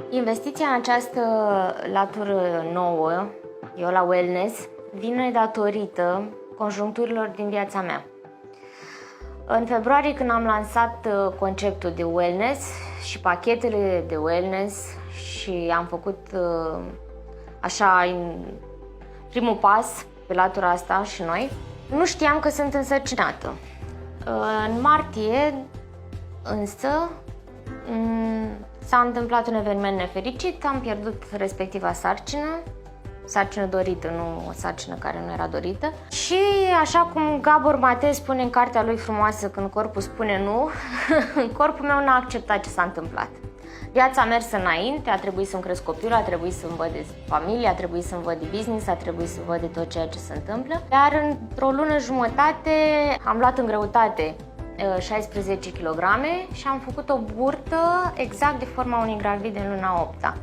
Investiția în această latură nouă, eu la wellness, vine datorită conjuncturilor din viața mea. În februarie, când am lansat conceptul de wellness și pachetele de wellness și am făcut așa primul pas pe latura asta și noi, nu știam că sunt însărcinată. În martie, însă, s-a întâmplat un eveniment nefericit, am pierdut respectiva sarcină dorită, nu o sarcină care nu era dorită. Și așa cum Gabor Mate spune în cartea lui frumoasă, când corpul spune nu, corpul meu n-a acceptat ce s-a întâmplat. Viața a mers înainte, a trebuit să-mi cresc copilul, a trebuit să-mi văd de familie, a trebuit să-mi văd de business, a trebuit să văd de tot ceea ce se întâmplă. Dar într-o lună jumătate am luat în greutate 16 kg și am făcut o burtă exact de forma unei gravide în luna 8-a.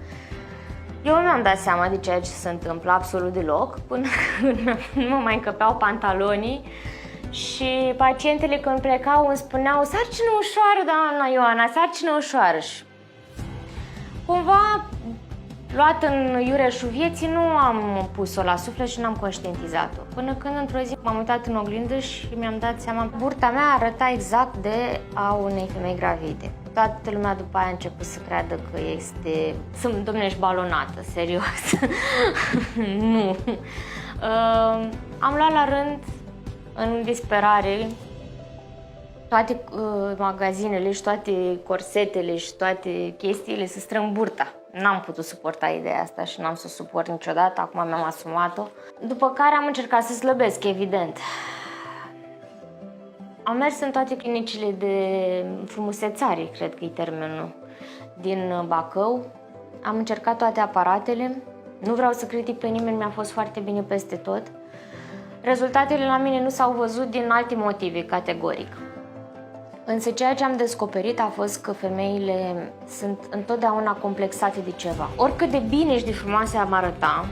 Eu nu mi-am dat seama de ceea ce se întâmplă absolut deloc, până când nu mă mai încăpeau pantalonii și pacientele când plecau îmi spuneau: sarcină ușoară, doamna Ioana, sarcină ușoară. Și cumva, luat în iureșul vieții, nu am pus-o la suflet și n-am conștientizat-o. Până când într-o zi m-am uitat în oglindă și mi-am dat seama, burta mea arăta exact de a unei femei gravide. Toată lumea după aia a început să creadă că dom'le, ești balonată, serios. Nu. Am luat la rând, în disperare, toate magazinele și toate corsetele și toate chestiile să strâng burta. N-am putut suporta ideea asta și n-am să o suport niciodată, acum mi-am asumat-o. După care am încercat să slăbesc, evident. Am mers în toate clinicile de frumusețare, cred că e termenul, din Bacău. Am încercat toate aparatele. Nu vreau să critic pe nimeni, mi-a fost foarte bine peste tot. Rezultatele la mine nu s-au văzut din alte motive, categoric. Însă ceea ce am descoperit a fost că femeile sunt întotdeauna complexate de ceva. Oricât de bine și de frumoase am arăta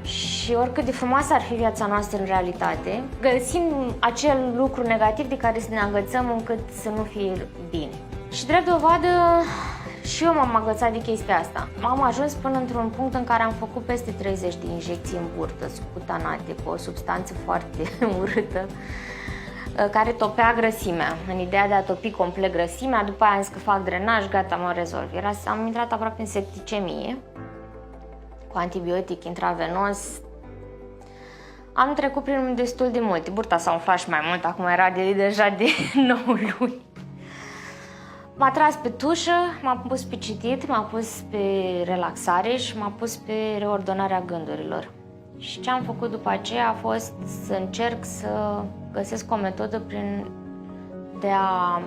și oricât de frumoasă ar fi viața noastră în realitate, găsim acel lucru negativ de care să ne agățăm încât să nu fie bine. Și drept dovadă, și eu m-am agățat de chestia asta. M-am ajuns până într-un punct în care am făcut peste 30 de injecții în burtă, subcutanate, cu o substanță foarte urâtă, care topea grăsimea, în ideea de a topi complet grăsimea. După aia am zis că fac drenaj, gata, mă rezolv. Am intrat aproape în septicemie, cu antibiotic intravenos. Am trecut prin destul de multe. Burta s-a umflat și mai mult, acum era deja de 9 luni. M-a tras pe tușă, m-a pus pe citit, m-a pus pe relaxare și m-a pus pe reordonarea gândurilor. Și ce am făcut după aceea a fost să încerc să găsesc o metodă de a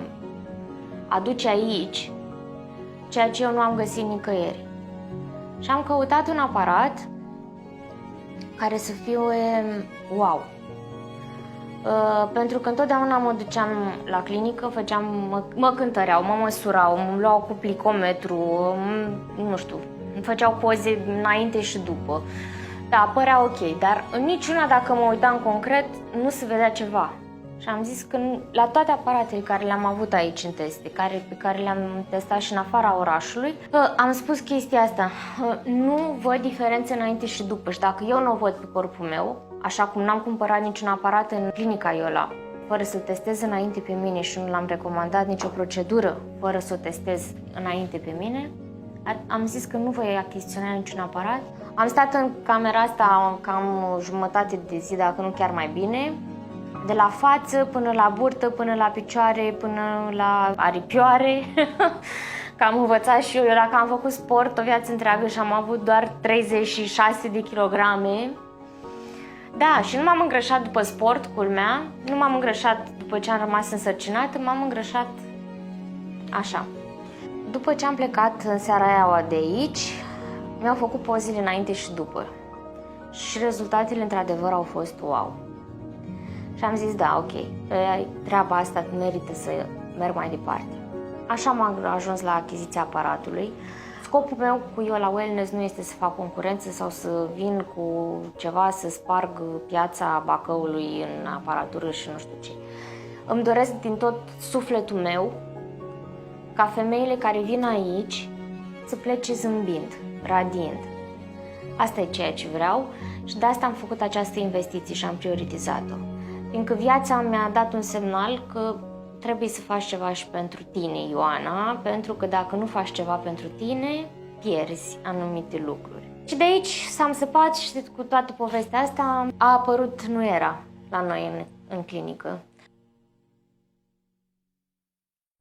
aduce aici ceea ce eu nu am găsit nicăieri. Și am căutat un aparat care să fie wow. Pentru că întotdeauna mă duceam la clinică, mă cântăreau, mă măsurau, îmi luau cu plicometru, nu știu, îmi făceau poze înainte și după. Da, părea ok, dar în niciuna, dacă mă uitam concret, nu se vedea ceva. Și am zis că la toate aparatele care le-am avut aici în teste, pe care le-am testat și în afara orașului, am spus chestia asta: nu văd diferențe înainte și după. Și dacă eu nu o văd pe corpul meu, așa cum n-am cumpărat niciun aparat în clinica Iola, fără să-l testez înainte pe mine și nu l-am recomandat nicio procedură fără să o testez înainte pe mine, am zis că nu voi achiziționa niciun aparat. Am stat în camera asta cam o jumătate de zi, dacă nu chiar mai bine, de la față până la burtă, până la picioare, până la aripioare. Că am învățat și eu dacă am făcut sport o viață întreagă și am avut doar 36 de kilograme. Da, și nu m-am îngrășat după sport, culmea, nu m-am îngrășat după ce am rămas însărcinată, m-am îngrășat așa. După ce am plecat în seara aia de aici, mi-au făcut pozele înainte și după. Și rezultatele, într-adevăr, au fost wow. Și am zis, da, ok, treaba asta merită să merg mai departe. Așa am ajuns la achiziția aparatului. Scopul meu cu Iola Wellness nu este să fac concurență sau să vin cu ceva să sparg piața Bacăului în aparatură și nu știu ce. Îmi doresc din tot sufletul meu ca femeile care vin aici să plece zâmbind, radiant. Asta e ceea ce vreau și de asta am făcut această investiție și am prioritizat-o. Fiindcă viața mi-a dat un semnal că trebuie să faci ceva și pentru tine, Ioana, pentru că dacă nu faci ceva pentru tine, pierzi anumite lucruri. Și de aici s-am săpat și cu toată povestea asta a apărut Nu era la noi în clinică.